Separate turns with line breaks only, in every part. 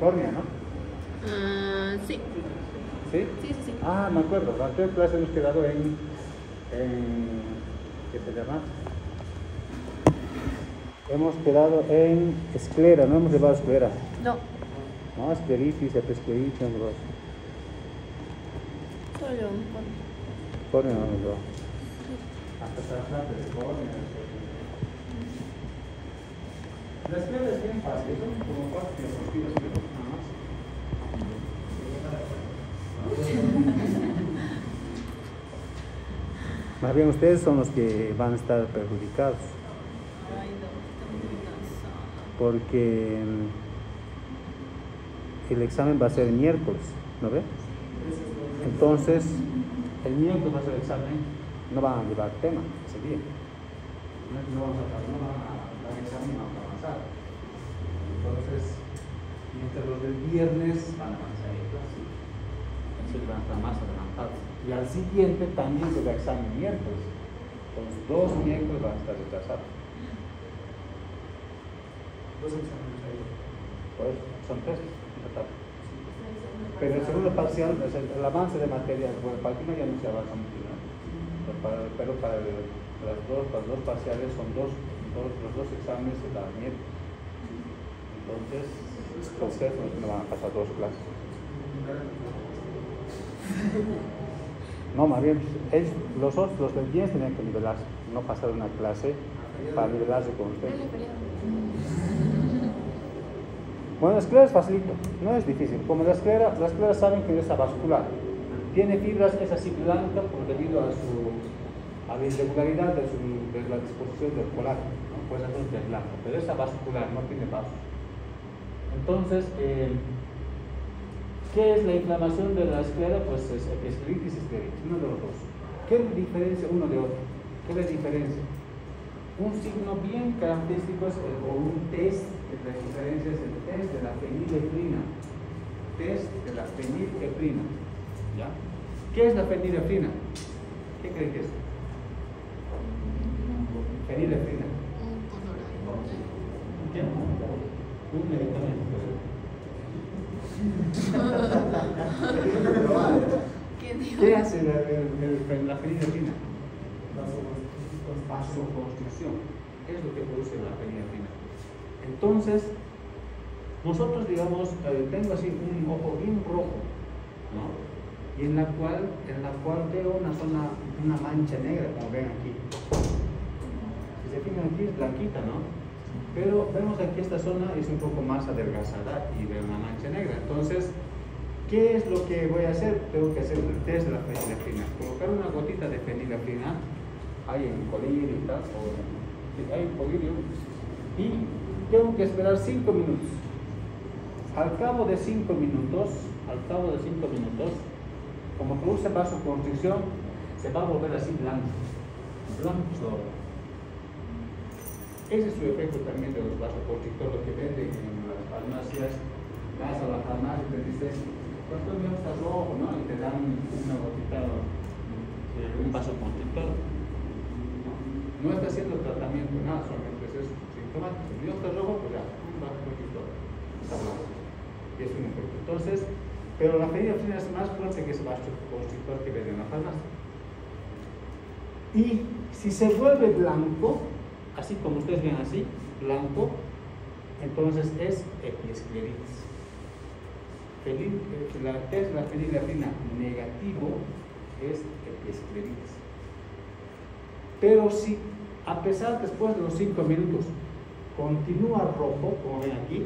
córnea, ¿no?
Sí.
¿Sí?
Sí.
Ah, me acuerdo. La anterior clase hemos quedado en ¿qué se llama? Hemos quedado en esclera, no hemos llevado esclera.
No.
No, escleritis, episcleritis, no hemos llevado.
Solo un
Córnea no hemos llevado. Hasta se habla de córnea. La esclera es bien fácil, son como 4 diapositivas nada más. Más bien ustedes son los que van a estar perjudicados.
Ay, no, estoy muy cansada.
Porque el examen va a ser el miércoles, ¿no ve? Entonces, el miércoles va a ser el examen, no van a llevar tema ese día. No van a dar examen y vamos a avanzar. Entonces, mientras los del viernes van a avanzar en clase, entonces van a estar más adelantados. Y al siguiente también se da examen miércoles. Los 2 miércoles van a estar retrasados.
2 exámenes ahí.
Pues son 3 en total. Pero el segundo parcial, el avance de materia, bueno, para el final ya no se avanza mucho, ¿no? Pero para los dos parciales son los 2 exámenes de la miércoles. Entonces, ustedes no van a pasar 2 clases. No, más bien, los del 10 tenían que nivelarse, no pasar una clase para nivelarse con ustedes. Bueno, la esclera es facilito, no es difícil. Como la esclera saben que es avascular. Tiene fibras, es así blanca debido a la irregularidad de la disposición del colágeno, ¿no? Pues entonces es blanca, pero es avascular, no tiene vasos. Entonces, ¿qué es la inflamación de la esclera? Pues es escleritis y escleritis, uno de los dos. ¿Qué le diferencia uno de otro? ¿Qué le diferencia? Un signo bien característico es, o un test que la diferencia es el test de la fenilefrina. Test de la fenilefrina. ¿Ya? ¿Qué es la fenilefrina? ¿Qué creen que es? Fenilefrina. ¿Qué? Un medicamento. ¿Qué hace la fenilefrina? Vasoconstricción. Es lo que produce la fenilefrina. Entonces, nosotros digamos, tengo así un ojo bien rojo, ¿no? Y en la cual veo una mancha negra, como ven aquí. Si se fijan aquí es blanquita, ¿no? Pero vemos aquí esta zona es un poco más adelgazada y veo una mancha negra. Entonces, ¿qué es lo que voy a hacer? Tengo que hacer el test de la fenilefrina. Colocar una gotita de fenilefrina, hay en colirio y tal, hay en colirio, y tengo que esperar 5 minutos. Al cabo de 5 minutos, como produce vasoconstricción, se va a volver así blanco. Ese es su efecto también de los vasoconstrictores que venden en las farmacias. Vas a la farmacia y te dicen, ¿cuánto mío está rojo? ¿No? Y te dan una gotita de un vasoconstrictor. No está haciendo tratamiento, nada, solamente es sintomático. Si el mío está rojo, pues ya, un vasoconstrictor. Está blanco. Y es un efecto. Entonces, pero la fenilefrina es más fuerte que ese vasoconstrictor que venden en la farmacia. Y si se vuelve blanco, así como ustedes ven así, blanco, entonces es epiescleritis. La test de la fenilefrina negativo es epiescleritis. Pero si a pesar después de los 5 minutos continúa rojo, como ven aquí,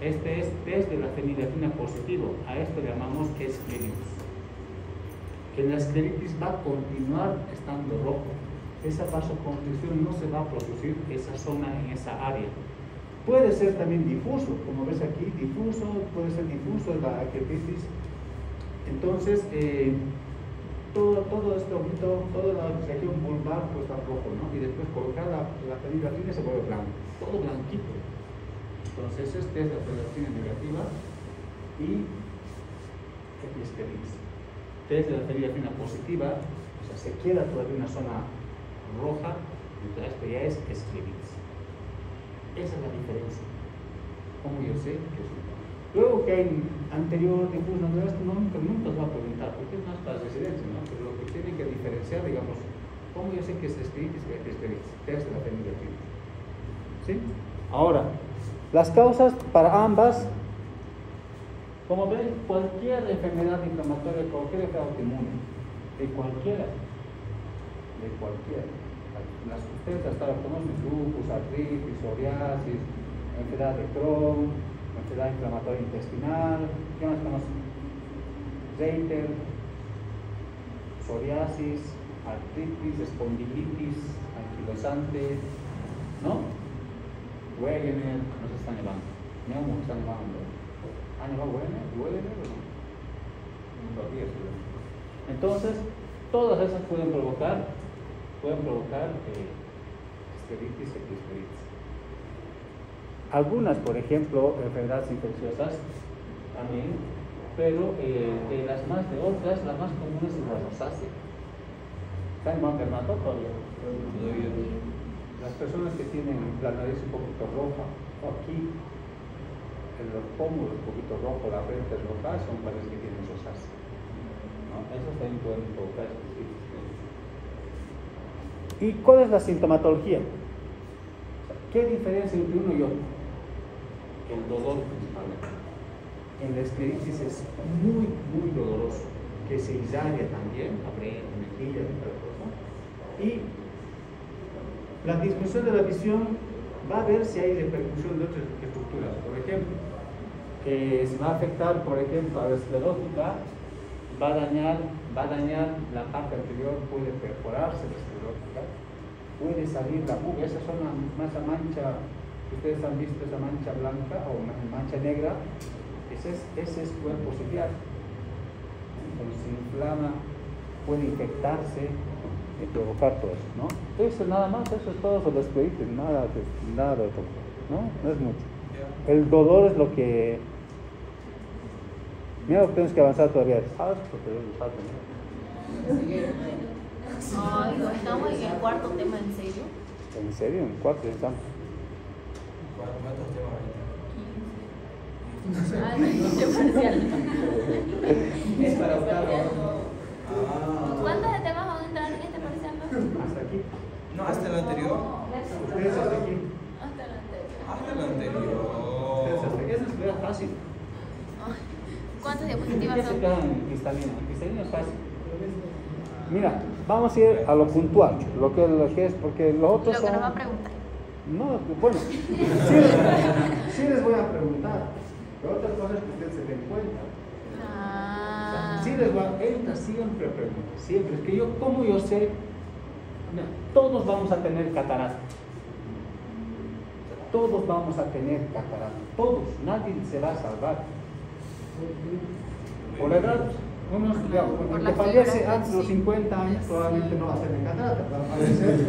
este es test de la fenilefrina positivo. A esto le llamamos escleritis. Que la escleritis va a continuar estando rojo. Esa vasoconstricción no se va a producir esa zona en esa área. Puede ser también difuso, como ves aquí, puede ser difuso la arquitis. Entonces, todo este ojito, toda la región vulvar pues está rojo, ¿no? Y después colocar la fenilefrina se vuelve blanco, todo blanquito. Entonces, este es la fenilefrina negativa y epiescleritis. Este es la fenilefrina positiva, o sea, se queda todavía una zona roja, entonces esto ya es escleritis. Esa es la diferencia. ¿Cómo yo sé que es un tumor? Luego que hay anterior, difuso, no, esto nunca os va a preguntar, porque es más para residencia, ¿no? Pero lo que tienen que diferenciar, digamos, ¿cómo yo sé que es espiritis que es espiritis? Test de la familia espiritis. ¿Sí? Ahora, las causas para ambas, como ven, cualquier enfermedad inflamatoria, cualquier enfermedad autoinmune, de cualquiera, las que ustedes hasta ahora conocen, lupus, artritis, psoriasis, enfermedad de Crohn, enfermedad inflamatoria intestinal, ¿qué más conocen? Reiter, psoriasis, artritis, espondilitis, anquilosante, ¿no? Wegener, no se están llevando. Neumo se están llevando. ¿Han llevado Wegener o no? Todavía es. Entonces, todas esas pueden provocar esteritis y episperitis. Algunas, por ejemplo, enfermedades infecciosas también, pero las más de otras, las más comunes es la rosácea. ¿Están en dermatólogo? Las personas que tienen la nariz un poquito roja, o aquí, en los pómulos un poquito rojo, la frente es roja, son pacientes que tienen rosácea. ¿No? Esos también pueden provocar esteritis. ¿Y cuál es la sintomatología? ¿Qué diferencia entre uno y otro? El dolor principalmente. En la escleritis es muy, muy doloroso, que se irradia también, abre mejillas y tal cosa. Y la disminución de la visión va a ver si hay repercusión de otras estructuras. Por ejemplo, que se va a afectar, por ejemplo, a la esclerótica, va a dañar la parte anterior, puede perforarse la esclerótica, puede salir la muga, esa mancha, ustedes han visto esa mancha blanca o una mancha negra, ese es cuerpo ciliar. Entonces se inflama, puede infectarse y provocar todo eso, ¿no? Eso nada más, eso es todo sobre la escleritis, nada de otro, ¿no? No es mucho. El dolor es lo que... Mira, tenemos que avanzar todavía. ¿Sabes? Porque yo salto, ¿no?
Ay, estamos en el cuarto tema, ¿en serio?
¿En serio? ¿En cuarto estamos?
¿Cuántos temas ahorita?
Ah, no, qué parcial.
Es para octavo.
¿Cuántos temas van a entrar en este parcial?
Hasta aquí.
No, hasta el anterior.
Ustedes hasta aquí.
Hasta el anterior.
Hasta el anterior.
Ustedes hasta aquí. Eso es fácil.
¿Cuántas
¿Qué
diapositivas
se
son?
queda en cristalino? En cristalino es fácil. Mira, vamos a ir a lo puntual, lo que es, porque los otros
Lo que
son...
nos va a preguntar.
No, bueno, sí les voy a preguntar, pero otra cosa es que ustedes se den cuenta. Sí les va, entra siempre pregunta, siempre. Es que yo, ¿cómo yo sé? Mira, todos vamos a tener catarata. Todos vamos a tener catarata. Todos, nadie se va a salvar. Por la edad, unos, digamos, el que fallece antes de los 50 años probablemente no va a tener catarata, va a fallecer.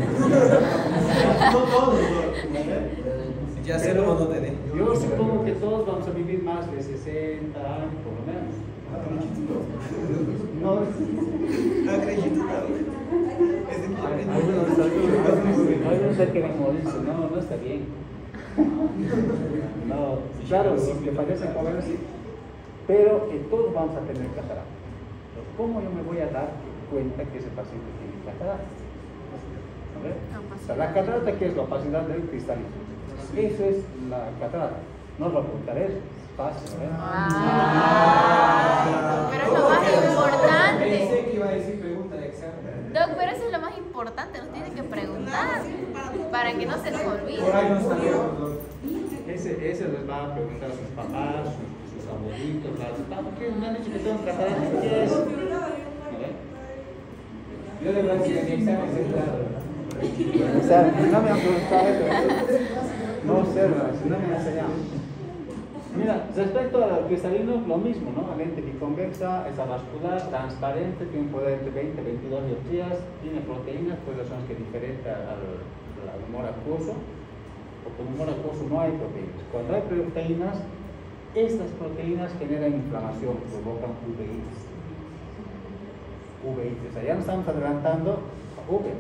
No todos,
Ya sé lo cuando te dé.
yo supongo que todos vamos a vivir más de 60 años, por lo menos. No, algunos se quieren morirse, no está bien. No, claro, los que fallecen jóvenes sí, pero todos vamos a tener catarata. ¿Cómo yo me voy a dar cuenta que ese paciente tiene catarata? ¿A ver? O sea, la catarata, ¿qué es? La opacidad del cristalino. Eso es la catarata. No os lo preguntaré, es fácil, ¿verdad?
Pero es lo más importante.
Pensé que iba a decir pregunta de examen.
Doc, pero eso es lo más importante, nos tienen que preguntar para que no se nos
Por
olvide.
ahí no salió.
Ese les va a preguntar a sus papás, sus abuelitos, ¿por qué me han dicho que tengo catarata? ¿Qué es?
Yo le voy a decir en mi examen central.
O sea, no me han preguntado eso. No sé, no me han enseñado. Mira, respecto al cristalino, lo mismo, ¿no? La lente biconvexa, es avascular, transparente, tiene un poder entre 20 y 22 dioptrías, tiene proteínas, pues son las que diferencian al humor acuoso, porque en el humor acuoso no hay proteínas. Cuando hay proteínas, estas proteínas generan inflamación, provocan uveitis. Uveitis, o sea, ya nos estamos adelantando a uve,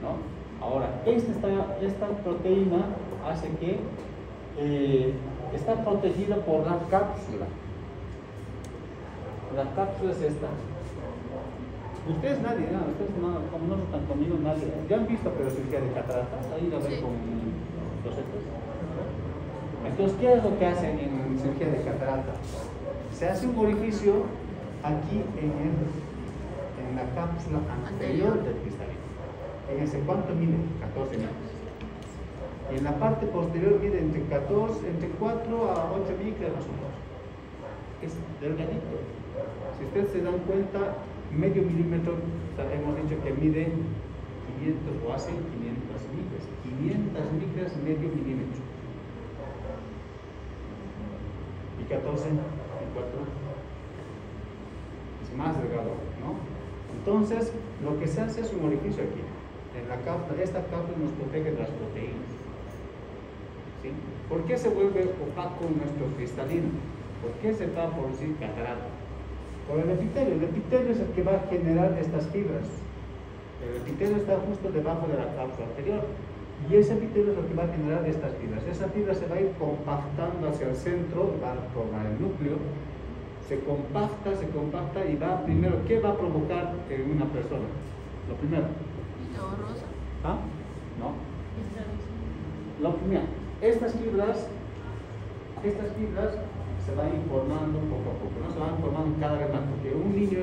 ¿no? Ahora, esta proteína hace que está protegido por la cápsula. La cápsula es esta. Ustedes nadie, ¿no? Ustedes no, como no están conmigo, nadie. Ya han visto pero cirugía de cataratas, ahí la ven
Sí.
con los ecos. Entonces, ¿qué es lo que hacen en cirugía de catarata? Se hace un orificio aquí en la cápsula anterior del cristalino. En ese, ¿cuánto mide? 14 micras. Y en la parte posterior mide entre 4 a 8 micras más o menos. Es delgadito. Si ustedes se dan cuenta, medio milímetro, o sea, hemos dicho que mide 500 o hace 500 micras. 500 micras, medio milímetro. Y 14 y 4 es más delgado, ¿no? Entonces, lo que se hace es un orificio aquí. En la cápsula, esta cápsula nos protege de las proteínas. ¿Sí? ¿Por qué se vuelve opaco nuestro cristalino? ¿Por qué se va a producir catarata? Por el epitelio. El epitelio es el que va a generar estas fibras. El epitelio está justo debajo de la cápsula anterior. Y ese epitelio es lo que va a generar estas fibras. Esa fibra se va a ir compactando hacia el centro, va a formar el núcleo. Se compacta y va primero, ¿qué va a provocar en una persona? Lo primero.
¿Todo rosa?
¿Ah? No. Lo primero, estas fibras se van a ir formando poco a poco, ¿no? Se van formando cada vez más, porque un niño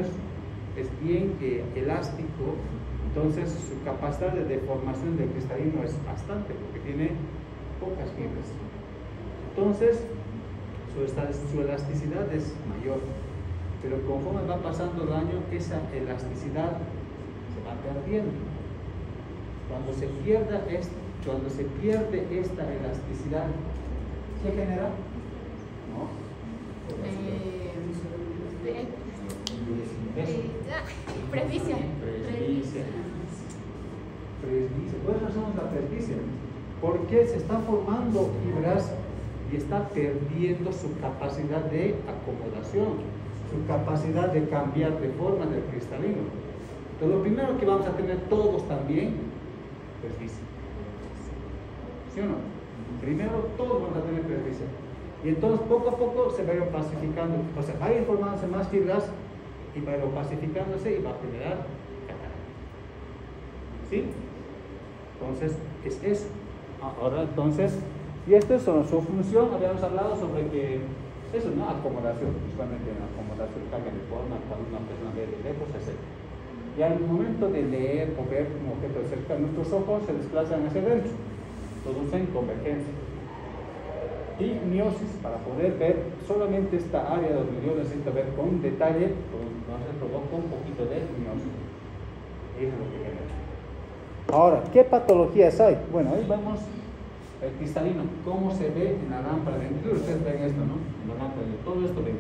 es bien elástico, entonces su capacidad de deformación del cristalino es bastante, porque tiene pocas fibras. Entonces, su elasticidad es mayor, pero conforme va pasando el año, esa elasticidad se va perdiendo. Cuando se pierde esta elasticidad, ¿qué genera? ¿No?
Presbicia.
Por eso hacemos la presbicia. Porque se está formando fibras y está perdiendo su capacidad de acomodación, su capacidad de cambiar de forma del cristalino. Entonces, lo primero que vamos a tener todos también, presbicia. ¿Sí o no? Primero todos vamos a tener presbicia. Y entonces poco a poco se va a ir opacificando, o sea, va a ir formándose más fibras y va a ir opacificándose y va a generar catarata. ¿Sí? Entonces, es eso. Ahora, entonces, y esta es su función. Habíamos hablado sobre que eso, ¿no? Acomodación, principalmente en acomodación, cambia de forma cuando una persona ve de lejos, etc. Y al momento de leer o ver un objeto de cerca, nuestros ojos se desplazan hacia adentro, producen convergencia. Y miosis, para poder ver solamente esta área donde yo necesito ver con detalle, entonces provoca un poquito de miosis. Eso es lo que genera. Ahora, ¿qué patologías hay? Bueno, ahí vemos el cristalino, cómo se ve en la lámpara de vidrio. Ustedes ven esto, ¿no? En la lámpara de todo esto ven.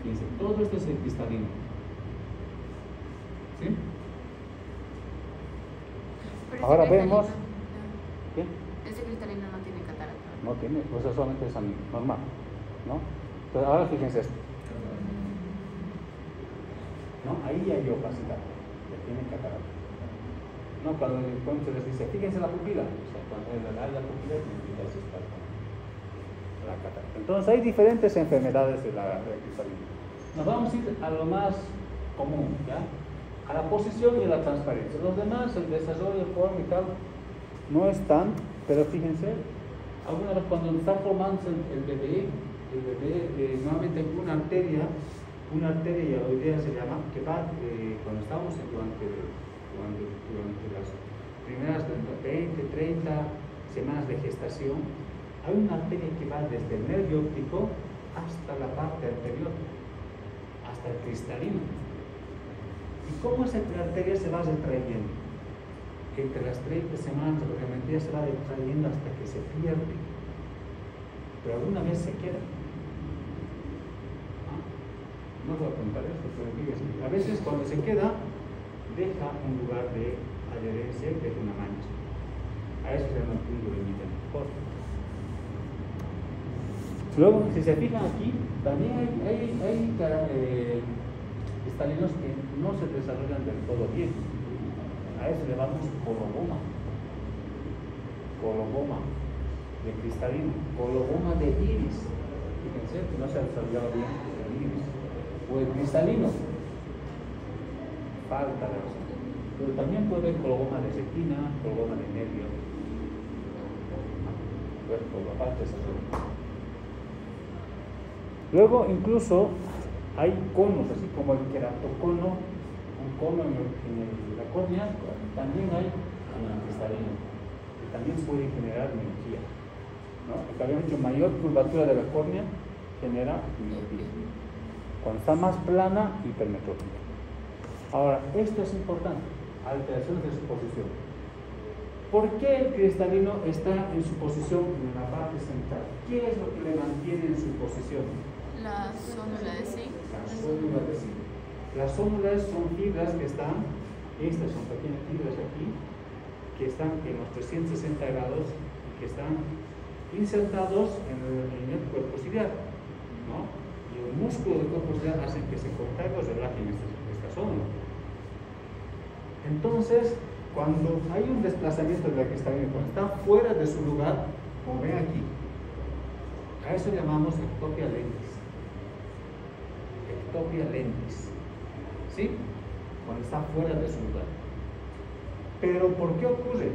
Fíjense, todo esto es el cristalino. ¿Sí?
Pero
Ahora
ese
vemos.
cristalino-
¿Qué?
Ese cristalino no tiene catarata.
No tiene, pues eso solamente es normal, ¿no? Entonces, ahora fíjense esto. ¿No? Ahí hay opacidad, ya tiene catarata. No, cuando se les dice, fíjense la pupila, o sea, cuando hay la pupila significa que está la catarata. Entonces hay diferentes enfermedades de la cristalina. Nos vamos a ir a lo más común, ¿ya? A la posición y a la transparencia. Los demás, el desarrollo, forma y tal, no están, pero fíjense, alguna vez cuando está formándose el bebé nuevamente hay una arteria hialoidea se llama, que va, cuando estamos durante las primeras 20, 30 semanas de gestación, hay una arteria que va desde el nervio óptico hasta la parte anterior, hasta el cristalino. ¿Y cómo esa arteria se va retrayendo? Entre las 30 semanas obviamente ya se va retrayendo hasta que se pierde, pero alguna vez se queda. No voy a contar esto, pero fíjense, a veces cuando se queda deja un lugar de adherencia, deja una mancha. A eso se llama punto de microcorte. Luego, si se fijan aquí, también hay cristalinos que no se desarrollan del todo bien. A eso le llamamos coloboma. de cristalino, coloboma de iris, fíjense que no se ha desarrollado bien el iris, o el cristalino, falta de razón. Pero también puede haber coloboma de retina, coloboma de nervio, por la parte de esa zona. Luego incluso hay conos, así como el queratocono, un cono en la córnea, también hay en el cristalino, que también puede generar miopía, ¿no? Porque habíamos dicho, mayor curvatura de la córnea genera miopía. Cuando está más plana, hipermetrópica. Ahora, esto es importante, alteraciones de su posición. ¿Por qué el cristalino está en su posición en la parte central? ¿Qué es lo que le mantiene en su posición?
La zónula de zinc.
La zónula de zinc. Las zónulas son fibras que están, estas son pequeñas fibras aquí, que están en los 360 grados y que están insertados en el cuerpo ciliar, ¿no? Y el músculo del cuerpo ciliar hace que se contraiga o se relaje en esta zónula. Entonces, cuando hay un desplazamiento de la cristalina, cuando está fuera de su lugar, como ven aquí, a eso llamamos ectopia lentis. Ectopia lentis. ¿Sí? Cuando está fuera de su lugar. Pero ¿por qué ocurre?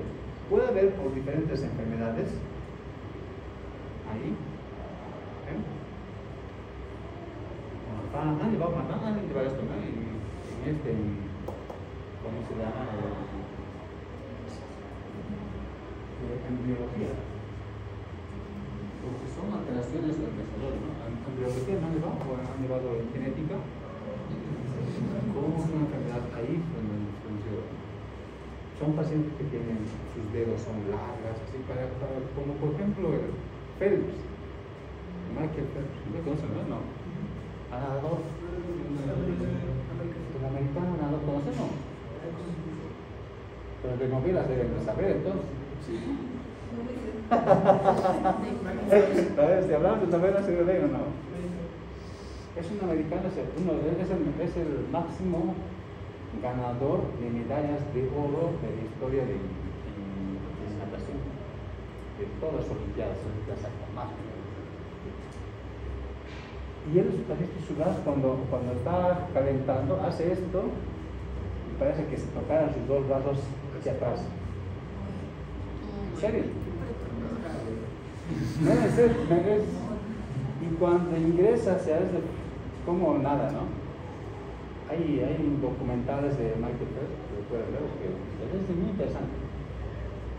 Puede haber por diferentes enfermedades. Ahí. ¿Ven? Han llevado esto, ¿no? ¿Cómo se llama? En biología. Porque son alteraciones del mesador, ¿no? En biología no han llevado en genética. ¿Cómo es una enfermedad ahí? Son pacientes que tienen sus dedos son largas, así como por ejemplo el Phelps, Michael Phelps, ¿lo conocen? No. Nadador, el americano nadador, ¿conocen? No. Pero de novelas deben de saber entonces. Sí. A ver, si hablamos de novelas, ¿se ven o no? Es un americano, es el máximo ganador de medallas de oro de la historia de natación, de todas las olimpiadas, las saca más. Y él, su gas, cuando está calentando, hace esto y parece que se tocaran sus dos brazos hacia atrás. ¿En serio? No, y cuando ingresa se hace como nada, ¿no? Hay documentales de Michael Phelps que pueden ver, que es muy interesante.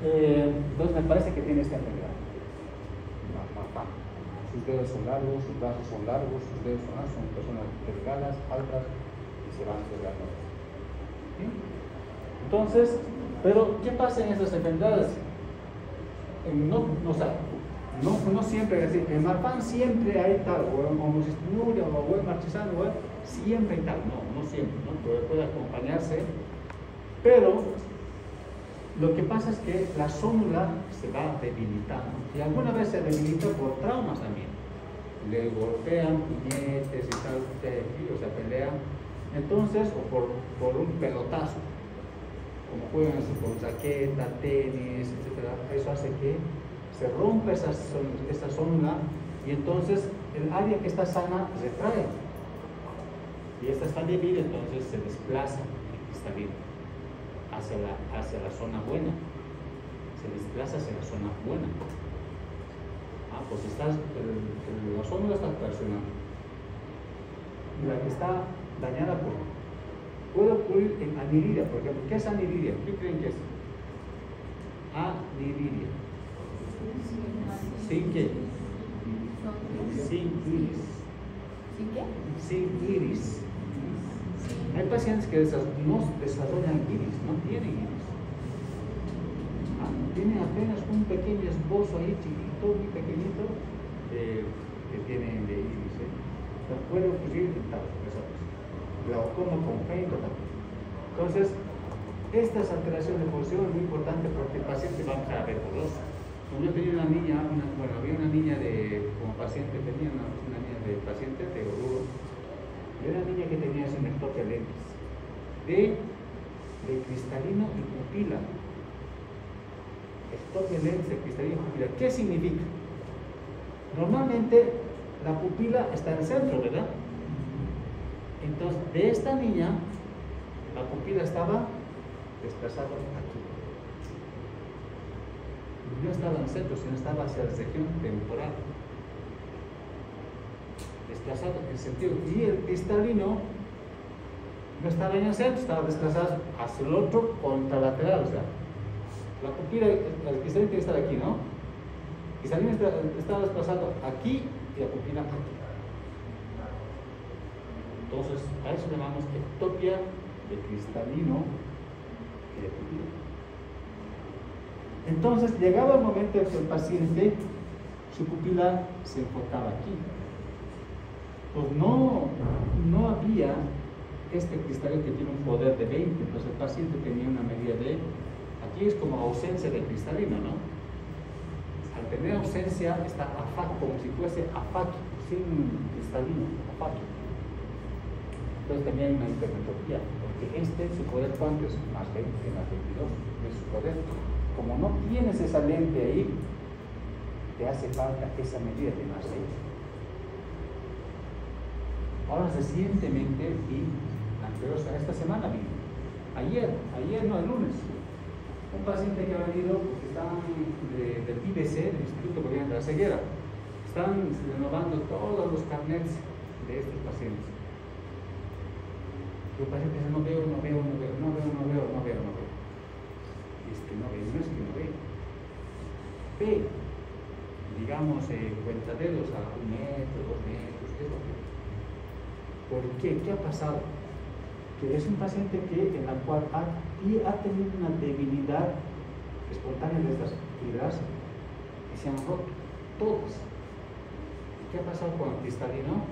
Entonces me parece que tiene esta enfermedad. Sus dedos son largos, sus brazos son largos, sus dedos son personas delgadas, altas y se van delgando. ¿Sí? Entonces, pero ¿qué pasa en estas enfermedades? No siempre, es decir, en Marfan siempre hay tal, o en homocistinuria, o en marchisano, siempre hay tal, no siempre, ¿no? Puede acompañarse, pero lo que pasa es que la zónula se va debilitando, y alguna vez se debilita por traumas también, le golpean puñetes y tal, o sea, pelean, entonces, o por un pelotazo, como juegan con raqueta, tenis, etc., eso hace que se rompe esa zónula y entonces el área que está sana retrae y esta está débil, entonces se desplaza el cristalino hacia la zona buena, se desplaza hacia la zona buena. Pues la zónula está presionando y la que está dañada puede ocurrir en aniridia, por ejemplo. ¿Qué es aniridia? ¿Qué creen que es? Aniridia. ¿Sin qué? Sin iris.
¿Sin qué?
Sin iris. Hay pacientes que no desarrollan iris, no tienen iris. Tienen apenas un pequeño esbozo ahí, chiquito, muy pequeñito, que tienen de iris. No puede ocurrir en tal personas. Glaucoma congénito también. Entonces, estas alteraciones de posición es muy importante porque el paciente va a empezar a ver borroso. Yo tenía una niña, había una niña como paciente, tenía una niña de paciente de oruro, y era una niña que tenía una ectopia lentis, de cristalino y pupila. ectopia lente cristalina pupila. ¿Qué significa? Normalmente la pupila está en el centro, ¿verdad? Entonces, de esta niña, la pupila estaba desplazada aquí. No estaba en el centro, sino estaba hacia la región temporal. Desplazado en el sentido. Y el cristalino no estaba en el centro, estaba desplazado hacia el otro contralateral. O sea, la pupila, el cristalino tiene que estar aquí, ¿no? El cristalino estaba desplazado aquí y la pupila aquí. Entonces, a eso llamamos ectopia de cristalino y de pupila. Entonces, llegaba el momento en que el paciente, su pupila se enfocaba aquí. Pues no había este cristalino que tiene un poder de 20, entonces el paciente tenía una medida de, aquí es como ausencia de cristalino, ¿no? Al tener ausencia está afáquico, como si fuese afáquico, sin cristalino, afáquico. Entonces tenía una hipermetropía, porque su poder cuánto es más 20, más 22, es su poder. Como no tienes esa lente ahí, te hace falta esa medida de más 20. Ahora recientemente vi, esta semana vi, ayer no, el lunes, un paciente que ha venido porque están del IBC, del Instituto Boliviano de la Ceguera, están renovando todos los carnets de estos pacientes. Y el paciente dice, no veo. Y es que no ve, no es que no ve. Ve, digamos, cuentaderos a 1 metro, 2 metros, es lo que. ¿Por qué? ¿Qué ha pasado? Que es un paciente en la cual ha tenido una debilidad espontánea de estas fibras y se han roto todas. ¿Y qué ha pasado con el cristalino?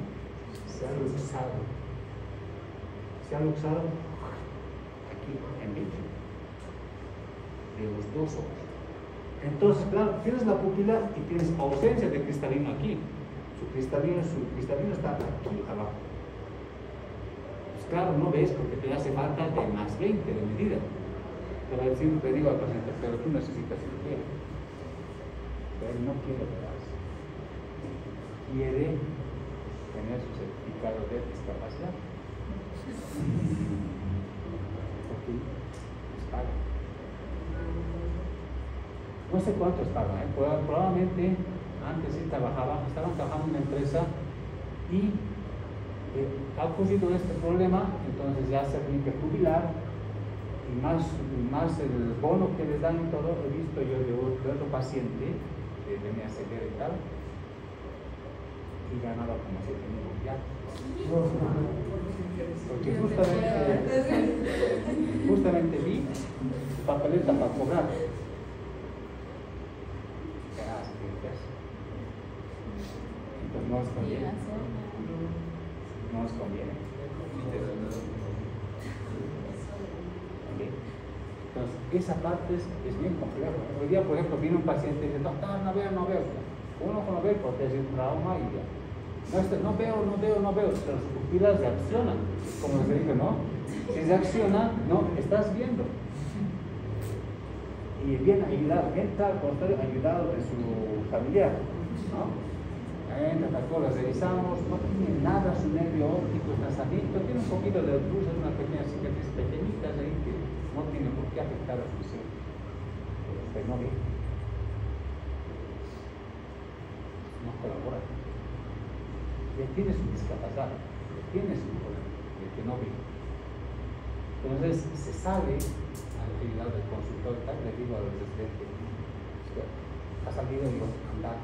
Se ha luxado. Se ha luxado aquí, en medio de los dos ojos. Entonces, claro, tienes la pupila y tienes ausencia de cristalino aquí. Su cristalino está aquí abajo. Claro, no ves porque te hace falta de más 20 de medida. Pero siempre digo al paciente, pero tú necesitas cirugía. Pero él no quiere operarse. Quiere tener su certificado de discapacidad. Porque les pagan. No sé cuántos pagan, probablemente antes sí estaban trabajando en una empresa y ha ocurrido este problema, entonces ya se tienen que jubilar y más el bono que les dan y todo. He visto yo de otro paciente que tenía ceguera y tal y ganaba como 7,000 ya. Porque justamente vi su papeleta para cobrar. Entonces no les conviene. No nos conviene. ¿Okay? Entonces, esa parte es bien compleja. Hoy día, por ejemplo, viene un paciente y dice, doctor, no veo. Uno no ve porque es un trauma y ya. No veo. Pero sus pupilas reaccionan. Como se dice, ¿no? Si reacciona, no, estás viendo. Y bien ayudado, ayudado de su familiar, ¿no? Entra, las revisamos, no tiene nada su nervio óptico, está sanito, tiene un poquito de obstrucción, unas pequeñas cicatrices pequeñitas ahí que no tiene por qué afectar a su visión. Pero usted no ve. No colabora. Ya tiene su discapacidad, tiene su problema, de que no ve. Entonces se sale a la actividad del consultor, le digo a los residentes, ha salido y digo, anda,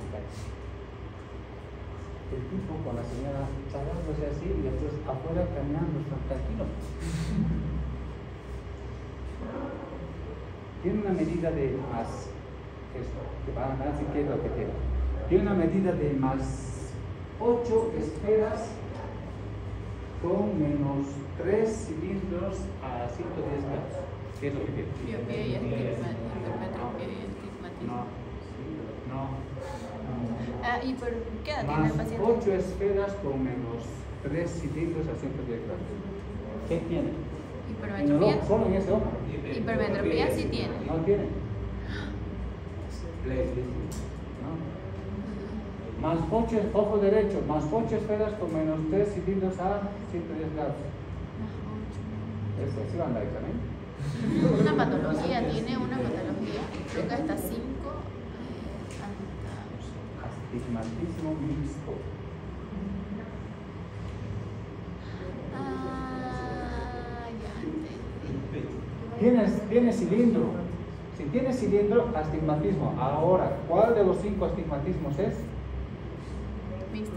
el tipo con la señora charlándose así y después afuera caminando tranquilo. Tiene una medida de más, esto, que van a ver si qué es lo que tiene. Tiene una medida de más 8 esferas con menos 3 cilindros a 110 grados. ¿Qué es lo que tiene?
Miopía y hipermetropía y astigmatismo.
No.
¿Y por qué edad tiene el paciente?
8 esferas con menos 3 cilindros a 110 grados. ¿Qué tiene?
Hipermetropía.
Solo en ese ojo.
Hipermetropía sí tiene.
No tiene. ¿no? Más ojo derecho, más 8 esferas con menos 3 cilindros a 110 grados. ¿Sí van a dar examen?
Una patología, tiene una patología. Creo que hasta 5.
Astigmatismo mixto.
Ya entendí.
Tiene cilindro. Si tiene cilindro, astigmatismo. Ahora, ¿cuál de los 5 astigmatismos es?
Mixto.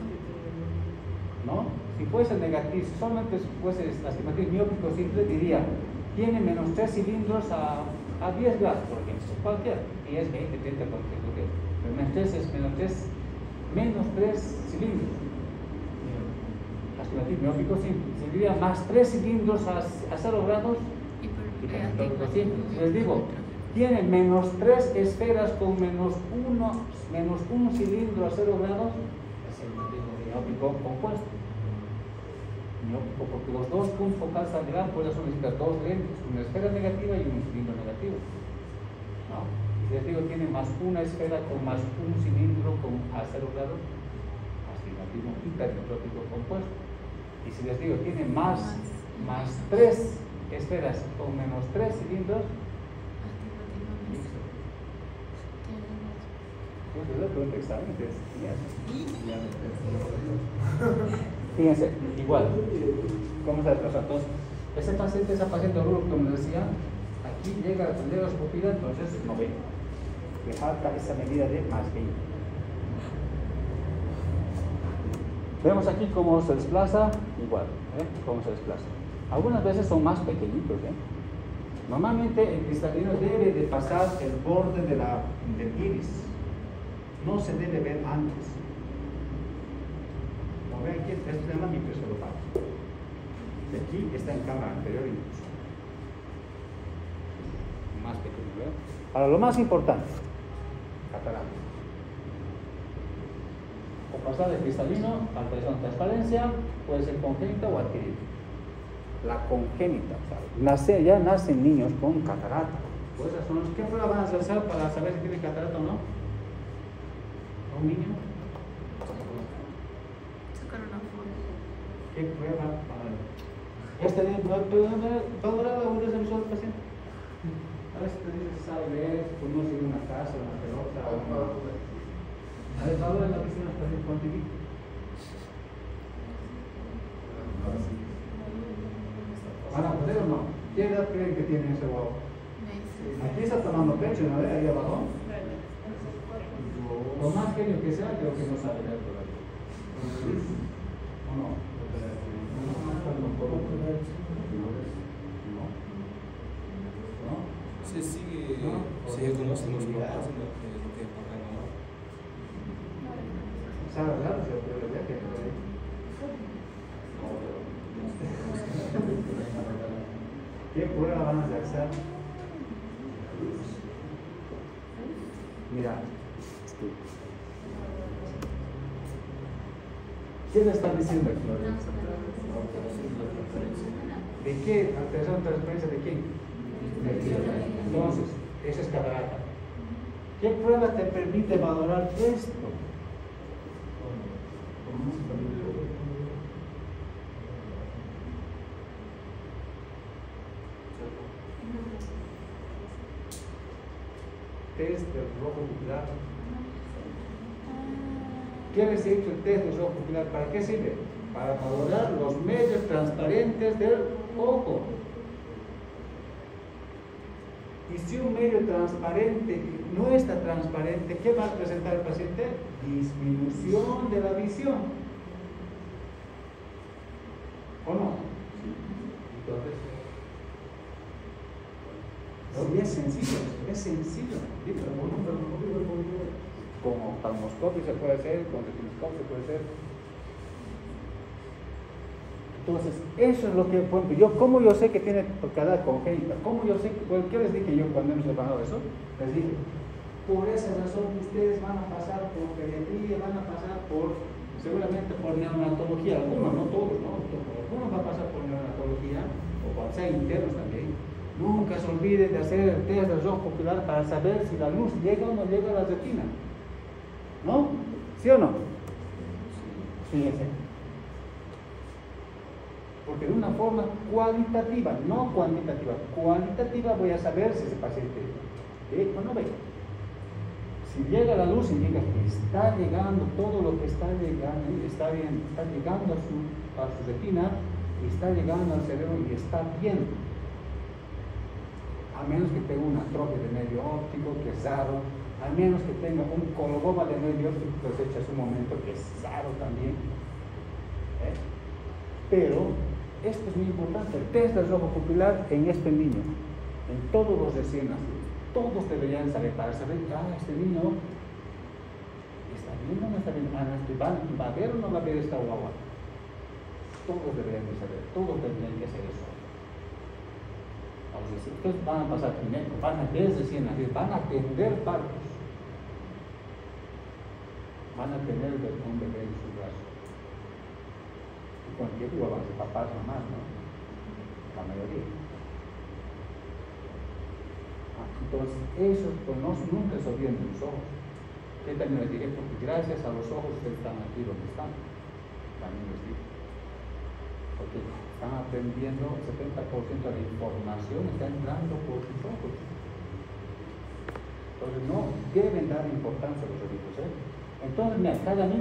¿No? Si fuese negativo, si solamente fuese astigmatismo miópico simple, diría, tiene menos 3 cilindros a 10 grados, por ejemplo, cualquiera, 10, 20, 30, cualquier. Menos 3 es menos 3 cilindros. Astigmatismo miópico simple. Si diría más 3 cilindros a 0 grados, les digo, tiene menos 3 esferas con menos 1 cilindro a 0 grados, es el miópico compuesto. Miópico, porque los dos puntos focales saldrán, por eso necesitas 2 lentes, una esfera negativa y un cilindro negativo. ¿No? Y les digo, tiene más 1 esfera con más 1 cilindro a 0 grados, astigmatismo hipermetrópico compuesto. Y si les digo, tiene más 3 esferas con menos 3 cilindros, fíjense, igual, ¿cómo se desplaza? Entonces, esa paciente oruga, como les decía, aquí llega a tener su pupila, entonces no ve. Le falta esa medida de más 20. Vemos aquí cómo se desplaza, igual, cómo se desplaza. Algunas veces son más pequeñitos, Normalmente el cristalino debe de pasar el borde del iris. No se debe ver antes. Como ven aquí, esto se llama microescopio. De aquí está en cámara anterior incluso. Más pequeño, ¿verdad? Ahora, lo más importante, catarata. O pasar de cristalino, alteración de transparencia, puede ser congénita o adquirida. La congénita, o sea, ya nacen niños con catarata. Pues ¿qué prueba van a hacer para saber si tiene catarata o no? ¿A un niño?
Sacar una foto.
¿Qué prueba para este niño? ¿Va a durar la agudeza visual del paciente? A veces te dices, sabe leer, podemos ir a una casa, una pelota, a ver, ¿va a durar la visión hasta el contigo? ¿Van a poder o no? ¿Qué edad creen que tiene ese guau? Aquí está tomando pecho, ¿no? Ahí abajo. Por más genio que sea, creo que no sabe leer todavía. ¿O no? ¿No?
Se sigue conociendo los papás en lo que pagan ahora.
¿Sabe hablar? ¿Se puede leer? ¿Qué prueba van a hacer? Mira, ¿qué le están diciendo aquí? ¿De qué? ¿Alteración de transparencia de quién? Entonces, esa es catarata. ¿Qué prueba te permite valorar esto? Test del rojo pupilar. ¿Qué les he dicho el test del rojo pupilar? ¿Para qué sirve? Para valorar los medios transparentes del ojo. Y si un medio transparente no está transparente, ¿qué va a presentar el paciente? Disminución de la visión. ¿O no? Entonces, sí, es sencillo. Con oftalmoscopio se puede hacer, con retinoscopio se puede hacer. Entonces, eso es lo que, por ejemplo, ¿cómo yo sé que tiene catarata congénita? ¿Cómo yo sé que, ¿qué les dije yo cuando hemos preparado eso? Les dije, por esa razón ustedes van a pasar por pediatría, van a pasar seguramente por neonatología, algunos, no todos, ¿no? Algunos van a pasar por neonatología, o cuando sea internos también. Nunca se olviden de hacer el test del ojo ocular para saber si la luz llega o no llega a la retina. ¿No? ¿Sí o no? Fíjense. Porque de una forma cualitativa, no cuantitativa, cualitativa voy a saber si ese paciente ve o no ve. Si llega la luz, indica que está llegando todo lo que está llegando, está llegando a su retina, y está llegando al cerebro y está bien. A menos que tenga una atrofia de nervio óptico, que es raro, a menos que tenga un coloboma de nervio óptico que se echa hace un momento, que es raro también. Pero esto es muy importante, el test del ojo pupilar en este niño, en todos los recién nacidos. Todos deberían saber, para saber, este niño está bien o no está bien, ¿va a ver o no va a ver esta guagua? Todos deberían de saber, todos deberían de hacer eso. Entonces van a pasar primero, van a ver recién nacidos, van a atender partos, van a tener un bebé en su brazo. Y con el tiempo van a ser papás nomás, ¿no? La mayoría. Entonces, eso pues, nunca se olviden de los ojos. Yo también les diré, porque gracias a los ojos ustedes están aquí donde están. También les digo. Porque están aprendiendo, el 70% de la información está entrando por sus ojos. Entonces, no deben dar importancia a los ojitos. Entonces, mira, cada 2.000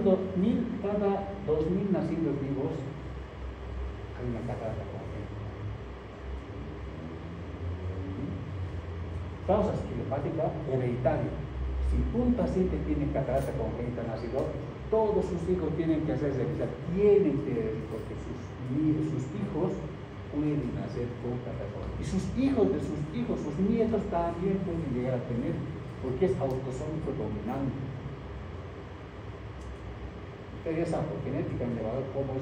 nacidos vivos hay una catarata congénita. Causa esquilopática hereditaria. Si un paciente tiene catarata congénita nacido, todos sus hijos tienen que hacerse revisar, tienen que, porque sus hijos pueden nacer con catarata. Y sus hijos de sus hijos, sus nietos también pueden llegar a tener, porque es autosómico dominante. Ustedes ya saben, por genética han llevado cómo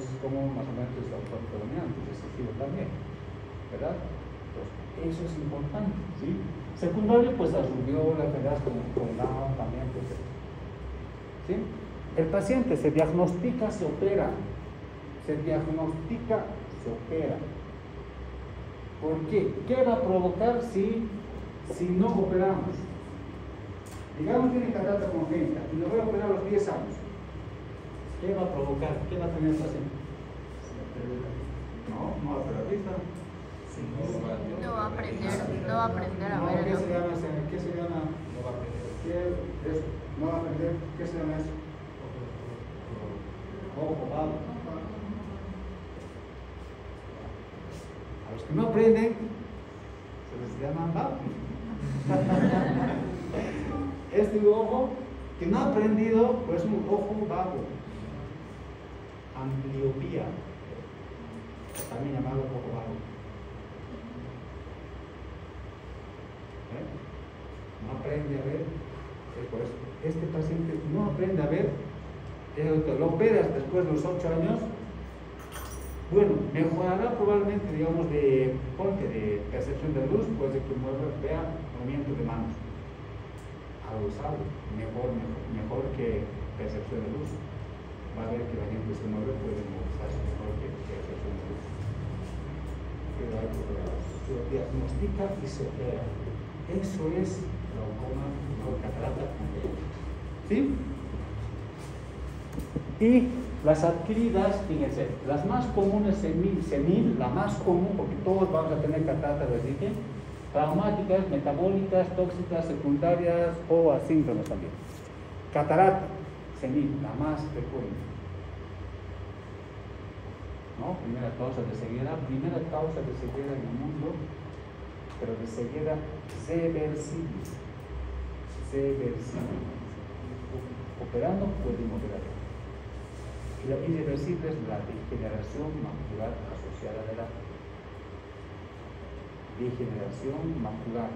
más o menos es autosómico dominante, recesivo también, ¿verdad? Entonces, eso es importante, ¿sí? Secundario, pues la rubiola, enfermedades con Down también, pues, ¿sí? El paciente se diagnostica, se opera. Se diagnostica, se opera. ¿Por qué? ¿Qué va a provocar si no operamos? Digamos tiene catarata congénita y lo voy a operar a los 10 años. ¿Qué va a provocar? ¿Qué va a tener el paciente? No va a operar vista.
No va a aprender a ver.
¿Qué se llama?
No va a aprender.
No va a aprender. ¿Qué se llama eso? Ojo vago. A los que no aprenden, se les llama vago. Este ojo que no ha aprendido, pues es un ojo vago. Ambliopía, también llamado ojo vago. No aprende a ver, por eso este paciente no aprende a ver, lo operas después de los 8 años, bueno, mejorará probablemente, digamos, de percepción de luz, puede que vea movimiento de manos, algo sabe, mejor que percepción de luz, va a ver que la gente se mueve, puede movilizarse mejor que percepción de luz, pero hay problemas, se diagnostica y se opera. Eso es glaucoma con catarata congénita. ¿Sí? Y las adquiridas, fíjense, las más comunes senil, la más común, porque todos vamos a tener catarata, les dije, traumáticas, metabólicas, tóxicas, secundarias o asíncronas también. Catarata senil, la más frecuente. ¿No? Primera causa de ceguera en el mundo, pero de ceguera reversible. Operando pueden operar. Y la irreversible es la degeneración macular asociada a la edad. Degeneración macular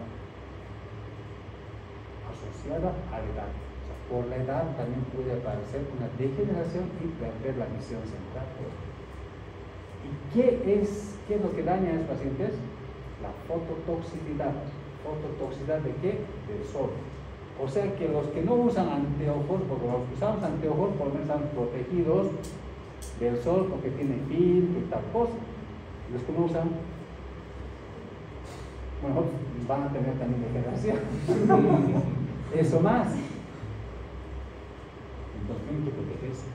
asociada a la edad. O sea, por la edad también puede aparecer una degeneración y perder la visión central. ¿Y qué es lo que daña a los pacientes? La fototoxicidad. ¿Fototoxicidad de qué? Del sol. O sea que los que no usan anteojos, porque los que usamos anteojos por lo menos están protegidos del sol porque tienen filtro y tal cosa. Los que no usan, Bueno, van a tener también degeneración. Eso más. Entonces tienen que protegerse.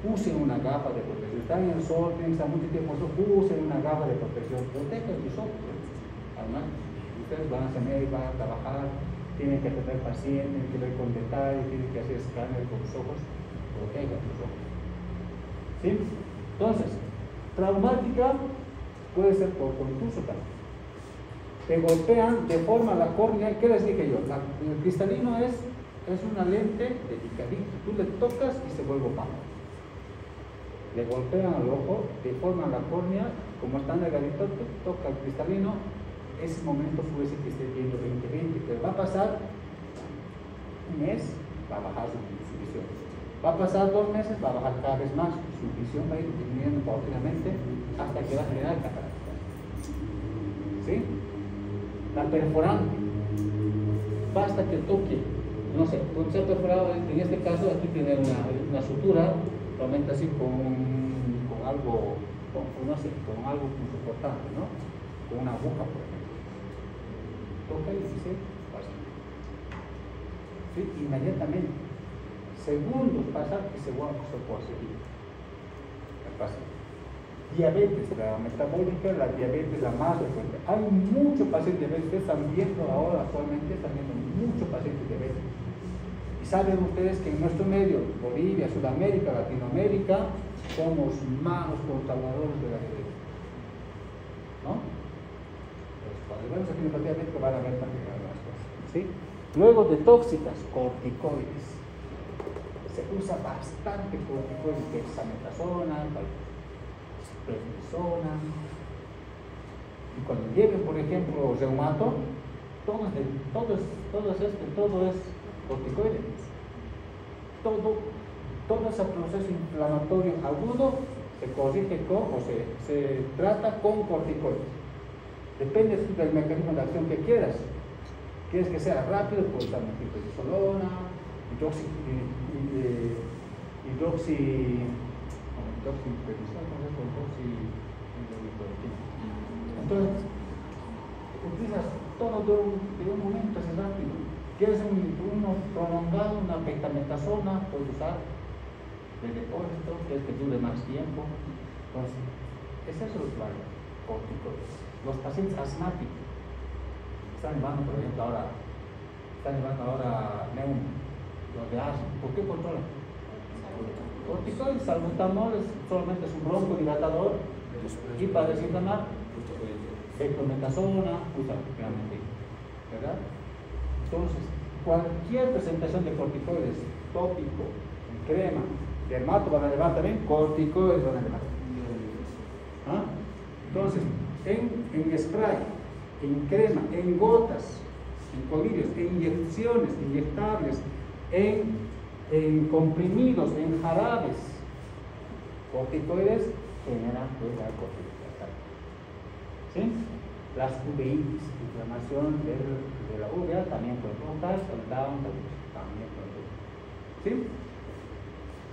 Usen una gafa de protección. Están en el sol, tienen que estar mucho tiempo en el sol, usen una gafa de protección. Protejan sus ojos. Además, ustedes van a tener, van a trabajar, tienen que atender pacientes, tienen que ver con detalle, tienen que hacer escáner con sus ojos. Protejan sus ojos. ¿Sí? Entonces, traumática puede ser por contuso también. Te golpean, deforman la córnea. ¿Qué les dije yo? El cristalino es una lente delicadita. Tú le tocas y se vuelve opaco. Le golpean al ojo, deforman la córnea, como está delgadito, te toca el cristalino, ese momento puede ser que esté viendo 20/20, pero va a pasar un mes, va a bajar su visión. Va a pasar 2 meses, va a bajar cada vez más, su visión va a ir disminuyendo paulatinamente hasta que va a generar catarata. ¿Sí? La perforante, basta que toque, no sé, cuando se ha perforado, en este caso aquí tiene una sutura, realmente así con algo, no sé, con algo soportante, ¿no? Con una aguja, por ejemplo. Toca y dice, pasa. ¿Sí? Inmediatamente, segundos pasa y se puede seguir. Pasa. Diabetes, la metabólica, la diabetes la más frecuente. Hay muchos pacientes diabéticos, ustedes están viendo ahora actualmente, están viendo muchos pacientes diabéticos. Y saben ustedes que en nuestro medio, Bolivia, Sudamérica, Latinoamérica, somos malos controladores de la diabetes. ¿No? Pues cuando vemos aquí en la diabetes van a ver también algunas cosas. ¿Sí? Luego de tóxicas, corticoides. Se usa bastante corticoides, dexametasona, prednisona. Y cuando llegue, por ejemplo, reumato, todo es corticoides. Todo ese proceso inflamatorio agudo se corrige o se trata con corticoides. Depende del mecanismo de acción que quieras. ¿Quieres que sea rápido? Pues usar prednisolona, entonces, utilizas todo de un momento, es rápido. ¿Quieres uno prolongado, una pentametasona? Puedes usar de depósito, quieres que dure más tiempo. Entonces, ese es el usuario, corticoides. Los pacientes asmáticos están llevando, por ejemplo, ahora neum, los de asma. ¿Por qué controlan? Corticoides, salbutamol solamente es un broncodilatador y para desinflamar, dexametasona, usa realmente, ¿verdad? Entonces, cualquier presentación de corticoides, tópico, en crema, dermato van a llevar también, corticoides van a llevar. ¿Ah? Entonces, en spray, en crema, en gotas, en colirios, en inyecciones, inyectables, en comprimidos, en jarabes, corticoides generan la corticoides. ¿Sí? Las uveitis, inflamación de la uvea también puede provocar, el Down también puede provocar. ¿Sí?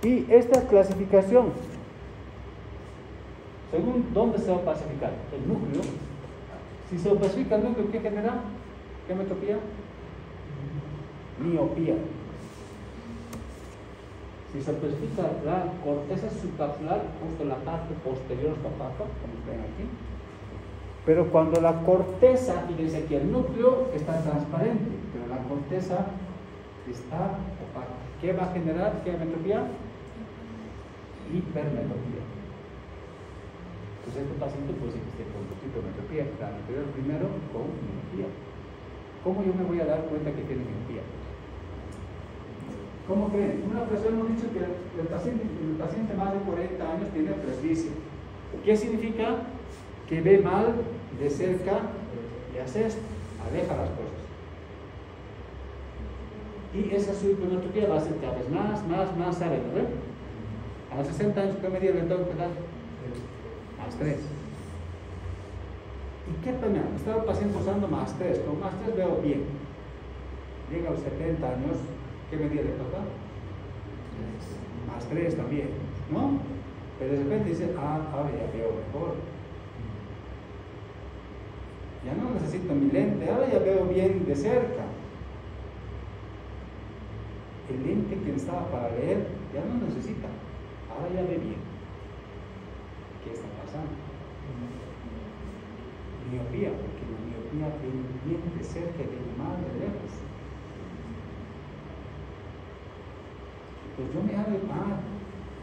Y esta clasificación, según dónde se va a clasificar el núcleo, si se clasifica el núcleo, ¿qué genera? ¿Qué metropía? Miopía. Si se clasifica la corteza subcapsular, justo en la parte posterior opaca, como ven aquí. Pero cuando la corteza, fíjense aquí, el núcleo está transparente, pero la corteza está opaca. ¿Qué va a generar? ¿Qué metropía? Hipermetropía. Entonces este paciente puede ser que esté con hipermetropía, la anterior primero con miopía. ¿Cómo yo me voy a dar cuenta que tiene miopía? ¿Cómo creen? Una persona hemos dicho que el paciente más de 40 años tiene presbicia. ¿Qué significa? Que ve mal de cerca y hace esto, aleja las cosas. Y esa hipermetropía va a ser cada vez más severa, ¿verdad? A los 60 años, ¿qué medida le tengo que dar? Más 3. ¿Y qué pena? Está el paciente usando más 3, con más 3 veo bien. Llega a los 70 años, ¿qué medida le toca? Más 3 también, ¿no? Pero de repente dice, ahora ya veo mejor. Ya no necesito mi lente, ahora ya veo bien de cerca. El lente que estaba para leer ya no necesita, ahora ya ve bien. ¿Qué está pasando? Miopía, porque la miopía ve bien de cerca y ve mal de lejos. Pues yo me hago,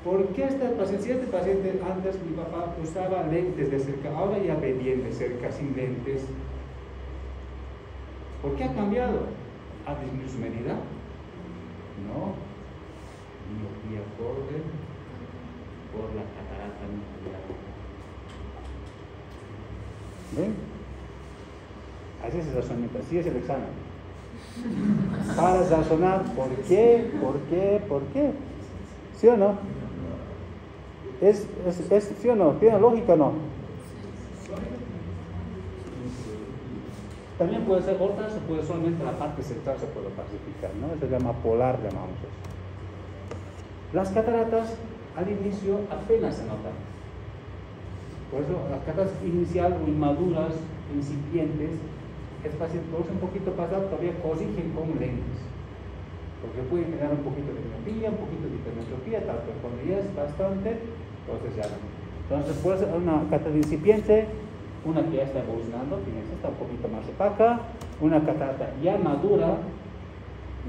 ¿por qué este paciente? Si este paciente antes mi papá usaba lentes de cerca, ahora ya ve bien de cerca sin lentes. ¿Por qué ha cambiado? ¿Ha disminuido su medida? No. Miopía por la catarata nuclear. ¿Ven? Así es el razonamiento, así es el examen. Para razonar, ¿por qué? ¿Sí o no? ¿Es sí o no? ¿Tiene lógica o no? También puede ser otra, se puede solamente la parte central se puede clasificar, ¿no? Eso se llama polar, llamamos eso. Las cataratas al inicio apenas se notan. Por eso las cataratas inicial o inmaduras, incipientes, el paciente produce un poquito pasado, todavía corrigen con lentes. Porque puede generar un poquito de miopía, un poquito de hipermetropía, tal, pero cuando ya es bastante, entonces ya no. Entonces puede ser una catarata incipiente, una que ya está evolucionando, fíjense, está un poquito más opaca, una catarata ya madura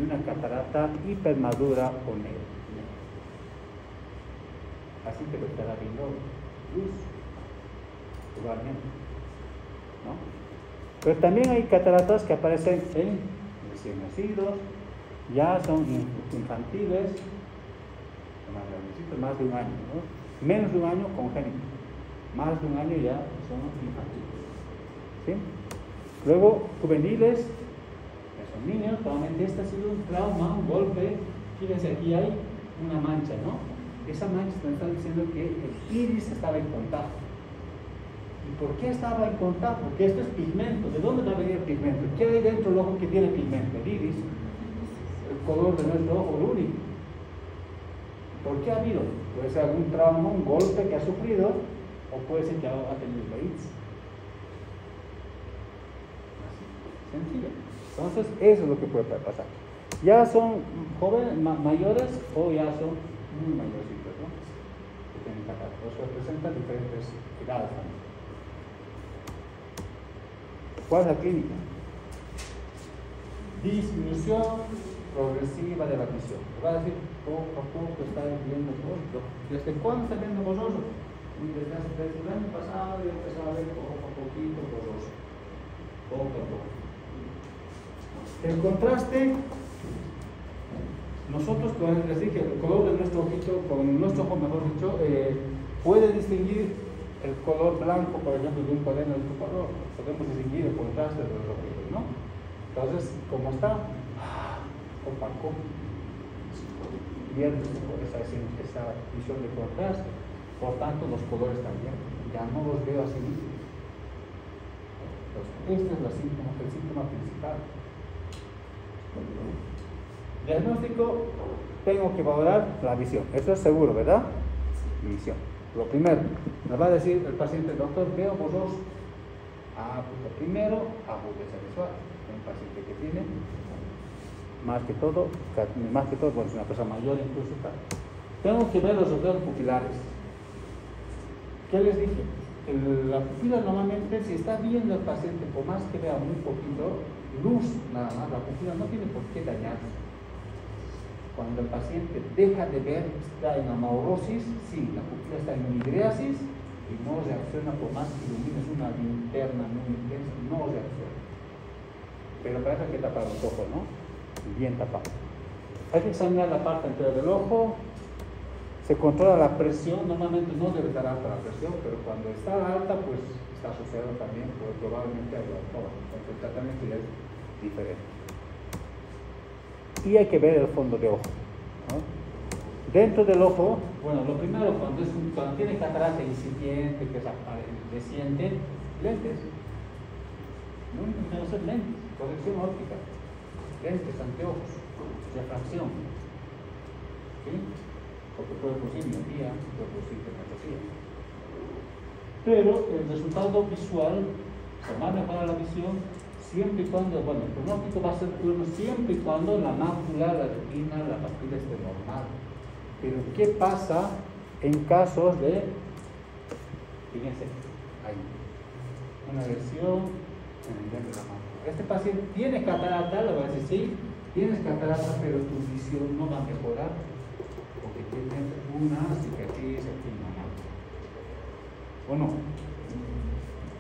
y una catarata hipermadura o negra. Así que lo estará viendo luz, igualmente, ¿no? Pero también hay cataratas que aparecen en recién nacidos, ya son infantiles, más de un año, ¿no? Menos de un año congénito, más de un año ya son infantiles, ¿sí? Luego juveniles, que son niños, probablemente este ha sido un trauma, un golpe. Fíjense, aquí hay una mancha, ¿no? Esa mancha nos está diciendo que el iris estaba en contacto. ¿Y por qué estaba en contacto? Porque esto es pigmento. ¿De dónde va a venir el pigmento? ¿Qué hay dentro del ojo que tiene pigmento? El iris, el color de nuestro ojo, el único. ¿Por qué ha habido? Puede ser algún trauma, un golpe que ha sufrido, o puede ser que ha tenido AIDS. Sencillo. Entonces, eso es lo que puede pasar. Ya son jóvenes, mayores, o ya son muy mayorcitos, ¿no? Que tienen cataratas. Los representan diferentes edades también. ¿Cuál es la clínica? Disminución progresiva de la visión. Va a decir, poco a poco está viendo borroso. ¿Desde cuándo está viendo borroso? Desde el año pasado ya empezó a ver poco a poquito borroso. Poco a poco. El contraste, nosotros, como les dije, el color de nuestro ojito, con nuestro ojo, mejor dicho, puede distinguir el color blanco, por ejemplo, de un cuaderno de tu color. Podemos distinguir el contraste de los ojitos, ¿no? Entonces, como está opaco, pierde esa visión de contraste. Por tanto, los colores también ya no los veo así nítidos. Entonces, este es el síntoma principal. Diagnóstico, tengo que valorar la visión. Eso es seguro, ¿verdad? Visión. Lo primero, me va a decir el paciente, doctor, veo borroso. Pues lo primero, agudeza visual. Un paciente que tiene, más que todo, bueno, es una persona mayor incluso. Tengo que ver los reflejos pupilares. ¿Qué les dije? La pupila normalmente, si está viendo el paciente, por más que vea muy poquito, luz nada más, la pupila no tiene por qué dañarse. Cuando el paciente deja de ver, está en amaurosis, sí, la pupila está en midriasis y no reacciona por más que ilumines una linterna muy intensa, no reacciona. Pero para eso hay que tapar los ojos, ¿no? Bien tapado. Hay que examinar la parte entera del ojo. Se controla la presión, normalmente no debe estar alta la presión, pero cuando está alta, pues está asociado también, pues probablemente a glaucoma, porque el tratamiento ya es diferente. Y hay que ver el fondo de ojo, ¿no? Dentro del ojo, bueno, lo primero, cuando tiene catarata incipiente, que es reciente, lentes. Lo único que tenemos es lentes, corrección óptica, lentes, anteojos, refracción. ¿Sí? Porque puede producir miopía, puede producir hipermetropía. Pero el resultado visual va a mejorar la visión siempre y cuando, bueno, el pronóstico va a ser bueno siempre y cuando la mácula, la retina, la papila esté normal. Pero ¿qué pasa en casos de, fíjense, hay una lesión en el nivel de la mácula? Este paciente tiene catarata, le voy a decir sí, tienes catarata, pero tu visión no va a mejorar porque tienes una cicatriz aquí en la mácula. ¿O no?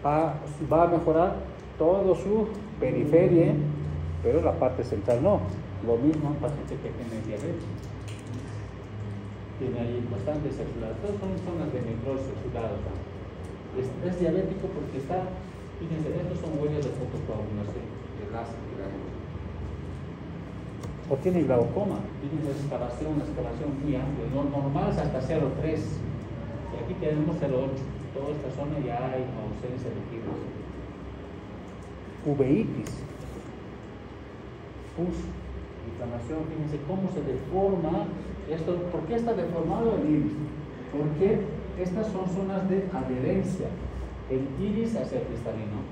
Va a mejorar todo su periferia, pero la parte central no. Lo mismo un paciente que tiene diabetes. Tiene ahí bastante celulares, todas son zonas de necrosis a su lado. Es diabético porque está, fíjense, estos son huellas de fotocoagulación, de láser. O tiene glaucoma, tiene una excavación muy amplia, lo normal es hasta 0,3. Y aquí tenemos 0,8. Toda esta zona ya hay ausencia de fibras. Uveitis, pus, inflamación, fíjense cómo se deforma esto. ¿Por qué está deformado el iris? Porque estas son zonas de adherencia, el iris hacia el cristalino.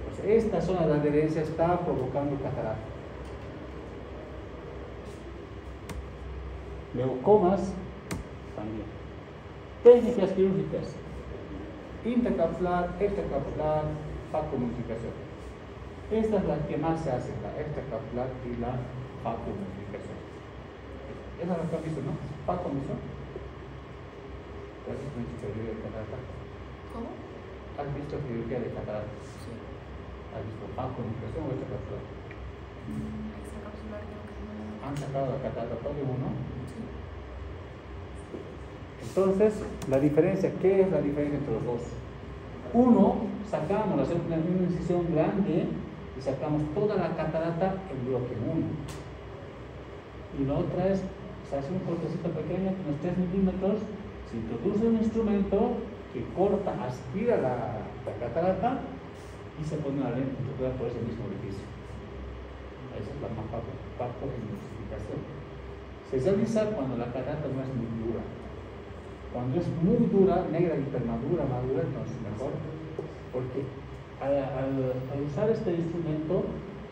Pues esta zona de adherencia está provocando catarata. Leucomas también. Técnicas quirúrgicas: intercapsular, extracapsular, facomultiplicación. Esta es la que más se hace, la extracapsular y la facomultiplicación. Esa es la que han visto, ¿no? Facomultiplicación. ¿Has visto cirugía de catarata?
¿Cómo?
¿Has visto cirugía de catarata?
Sí.
¿Has visto facomultiplicación o extracapsular?
Extracapsular creo que no.
Han sacado la catarata todo uno.
Sí.
Entonces, la diferencia, ¿qué es la diferencia entre los dos? Uno, sacamos, hacemos una incisión grande y sacamos toda la catarata en bloque 1. Y la otra es, se hace un cortecito pequeño, unos 3 milímetros, se introduce un instrumento que corta, aspira la catarata y se pone una lente introducida por ese mismo orificio. Esa es la facomultiplicación. Se realiza cuando la catarata no es muy dura. Cuando es muy dura, negra, hipermadura, madura, entonces mejor, porque al usar este instrumento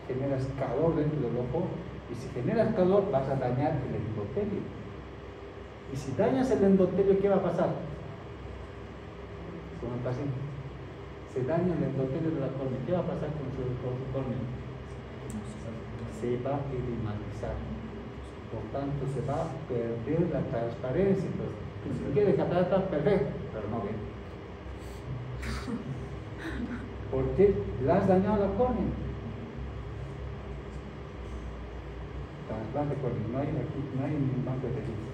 generas calor dentro del ojo, y si generas calor vas a dañar el endotelio. Y si dañas el endotelio, ¿qué va a pasar? Con el paciente, se daña el endotelio de la córnea, ¿qué va a pasar con su córnea? Se va a edematizar, por tanto se va a perder la transparencia. Entonces, si quiere catarata, perfecto, pero no bien. Porque le has dañado la córnea. Trasplante córnea, no hay ningún banco de tejido.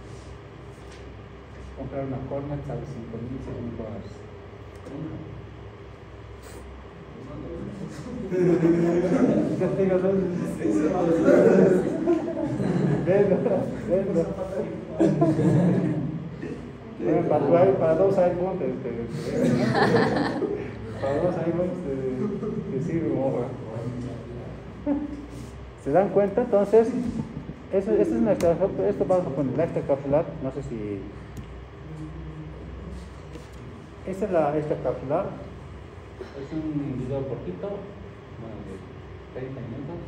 Comprar una córnea sale $5,000, $6,000. Ya tengo dos. Vendo. Para 2 iPhones para 2 iPhones te sirve como hoja. ¿Se dan cuenta? Entonces, esto vamos a poner la extracapsular, no sé si... Esta es la extracapsular, es un video cortito, bueno, de 30 minutos.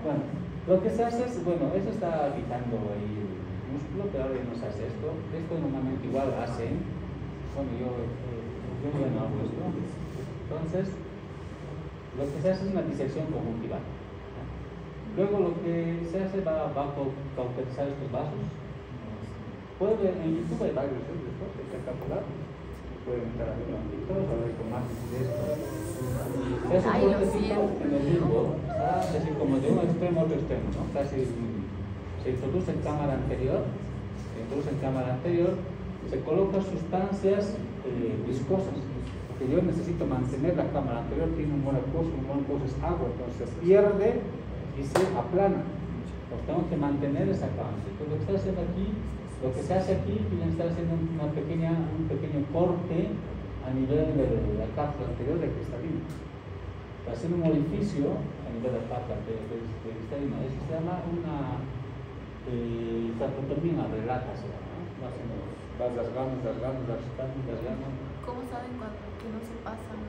Bueno, lo que se hace es, bueno, eso está quitando ahí el músculo, pero ahora no se hace esto. Esto normalmente igual hacen, bueno, yo ya no hago esto. Entonces, lo que se hace es una disección conjuntival. Luego lo que se hace va a cauterizar estos vasos. En YouTube hay varios después, extracapsular. Pueden entrar a ver los títulos, a ver con más de esto. Se hace un cortecito en el limbo, es decir, como de un extremo a otro extremo, ¿no? Casi se introduce en cámara anterior, se colocan sustancias viscosas, porque yo necesito mantener la cámara anterior, tiene un monocoso es agua, entonces se pierde y se aplana. Pues tengo que mantener esa cámara. Entonces, lo que se hace aquí, está haciendo un pequeño corte a nivel de la cápsula anterior del cristalino. Está haciendo un orificio a nivel de la cápsula anterior del cristalino. Eso se llama una tracotomía relata, se llama, ¿no? Vas rasgando.
¿Cómo saben que no se pasan?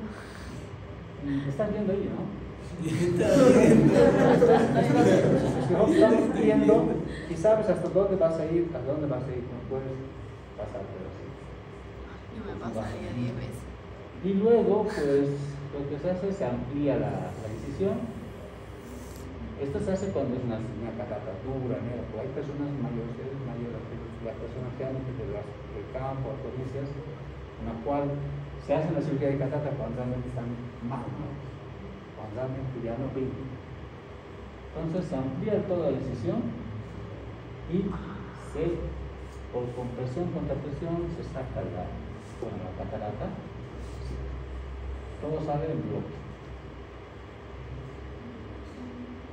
Estás viendo ahí, ¿no? Estamos viendo y sabes hasta dónde vas a ir, no puedes pasar, pero sí.
Yo me pasaría 10 veces.
Y luego, pues, lo que se hace es se amplía la decisión. Esto se hace cuando es una catata dura, ¿no? Porque hay personas mayores, las personas generalmente del campo, provincias, en la cual se hace la cirugía de catata cuando realmente están mal, ¿no? Cuando realmente ya no ven. Entonces se amplía toda la decisión y por compresión, contrapresión, se saca la catarata. Todo sale en bloque.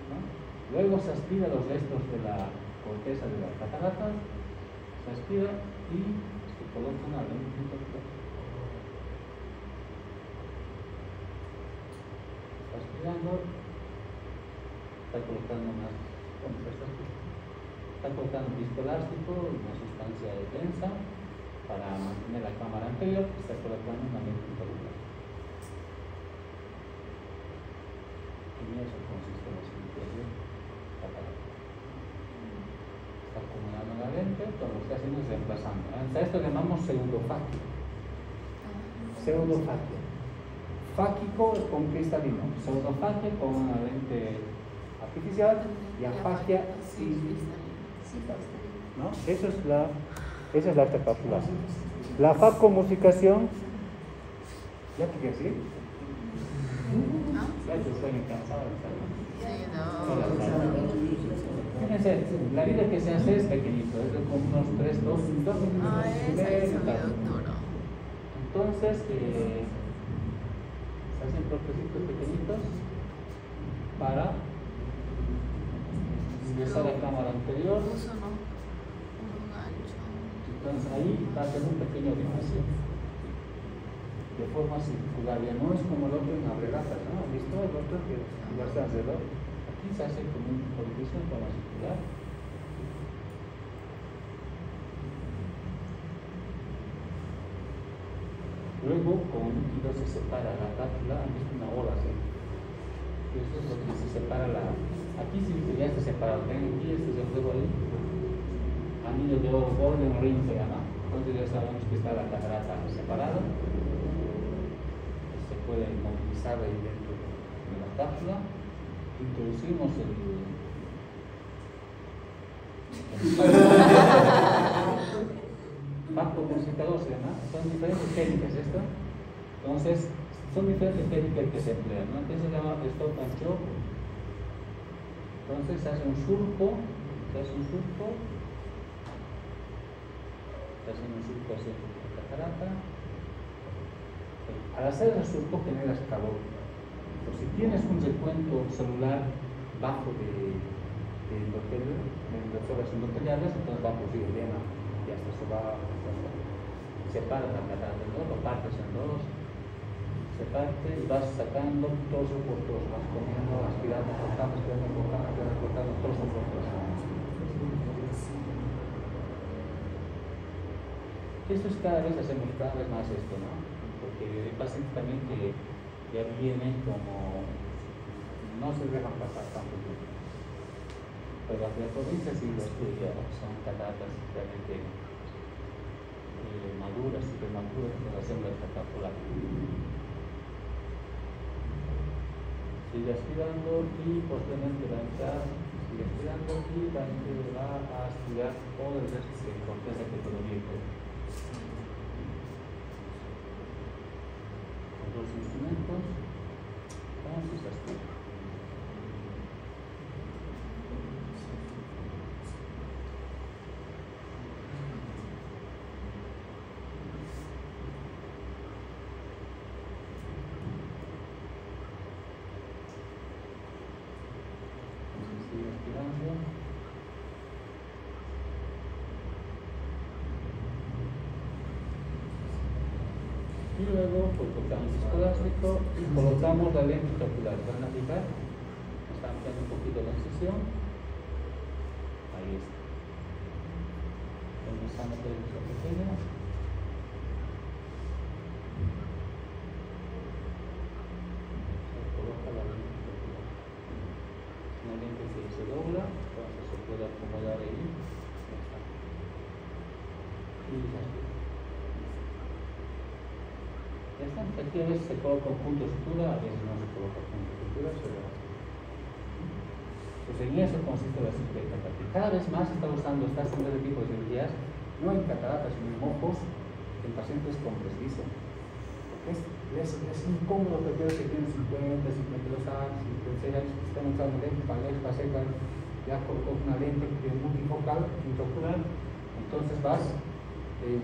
¿No? Luego se aspira los restos de la corteza de la catarata, se aspira y se coloca una lente. Está aspirando, está colocando un disco elástico, una sustancia densa para mantener la cámara anterior, está colocando una lente intraocular. En eso consiste la cirugía de catarata. Está acumulando la lente, todo lo que está haciendo es reemplazando. A esto le llamamos pseudofaquio. Pseudofaquio. Fáquico es con cristalino, pseudofaquia con una lente artificial y afaquia ¿no? Esa es la artefactulación. La facomulsificación, ¿ya te quieres ir? Ya te estoy cansado. Fíjense, la herida que se hace es pequeñito, es de como unos 2 centímetros. Entonces, se hacen cortecitos pequeñitos para ingresar a la cámara anterior. Entonces ahí va a ser un pequeño orificio de forma circular, ya no es como el otro en abrelatas, ¿no? ¿Han visto el otro que ya está alrededor? Aquí se hace como un orificio en forma circular. Luego con un líquido se separa la cápsula, han visto una bola así. Eso es lo que se separa aquí sí ya está separado, ven aquí, este es el juego ahí. Anillo de oro, golden ring se llama. Entonces ya sabemos que está la catarata separada. Se puede movilizar ahí dentro de la cápsula. Introducimos el facomulsificador se llama. Son diferentes técnicas esto. Entonces, son diferentes técnicas que se emplean, ¿no? Entonces se llama stop and shock. Entonces se hace un surco, hacia la catarata. Al hacer el surco generas calor. Pero si tienes un recuento celular bajo de horas endoteliales, entonces va a producir edema y hasta se va separa la catarata en dos, lo partes en dos, se parte y vas sacando trozo por trozo, vas comiendo, aspirando, cortando, trozo por trozo. Esto es cada vez hacemos cada vez más esto, ¿no? Porque hay pacientes también que ya vienen como no se dejan pasar tanto tiempo. Pero las provincias sí los que ya son cataratas realmente maduras y prematuras, pues hacemos la espectacular. Sigue aspirando y posteriormente va a entrar, sigue aspirando y va a aspirar todo el resto de corteza que todavía queda. Con dos instrumentos, vamos a aspirar. Y luego pues colocamos el disco elástico y colocamos la lente intraocular. Van a fijar, está ampliando un poquito la incisión. Ahí está. Comenzamos con el disco pequeño. y ya está. Ya está. Aquí a veces se coloca un punto de sutura, a veces no se coloca punto de sutura, pues en eso consiste la cirugía de catarata. Cada vez más está haciendo este tipo de cirugías, no en cataratas, sino en ojos, en pacientes con presbicia. Es incómodo que aquellos que tienen 50, 52 años, 56 años, que están usando lentes para leer, para hacer, ya colocó una lente que es multifocal, intraocular, entonces vas,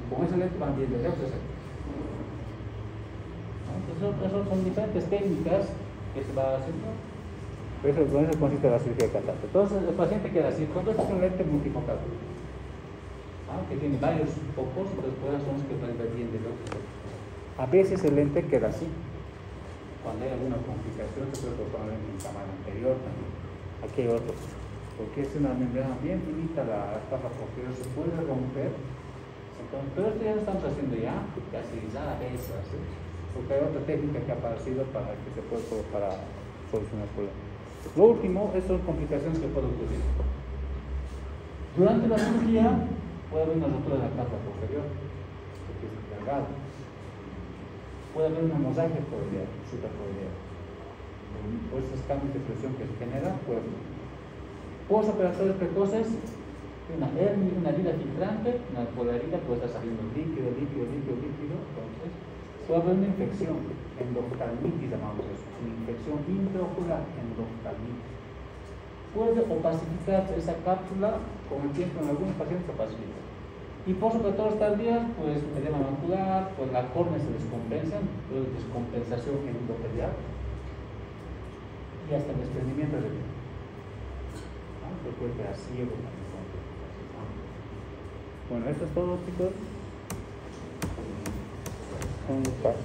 con esa lente van bien de lejos. Entonces son diferentes técnicas que se va haciendo. Con eso consiste la cirugía de catarata. Entonces el paciente queda así, cuando es un lente multifocal, que tiene varios focos, entonces por eso son los que pueden ver bien de lejos. A veces el lente queda así. Cuando hay alguna complicación, se puede colocar un lente en cámara anterior también. Aquí hay otro. Porque es una membrana bien finita, la capa posterior se puede romper. Entonces, pero esto ya lo estamos haciendo ya, casi nada de eso, ¿sí? Porque hay otra técnica que ha aparecido para que se pueda para solucionar el problema. Lo último, son complicaciones que pueden ocurrir. Durante la cirugía puede haber una rotura de la capa posterior, porque es cargado. Puede haber una hemorragia supracoroidea. Por esos cambios de presión que se generan, postoperatorios precoces, una hernia, una herida filtrante, por la herida puede estar saliendo líquido. Entonces, puede haber una infección, endoftalmitis llamamos eso, una infección intraocular, endoftalmitis. Puede opacificarse esa cápsula con el tiempo, en algunos pacientes se opacifica. Y postoperatorios tardías, pues edema macular, pues la córnea se descompensa, entonces descompensación endotelial y hasta el desprendimiento de vida. Se puede quedar ciego también. Bueno, eso es todo, chicos. Un paso.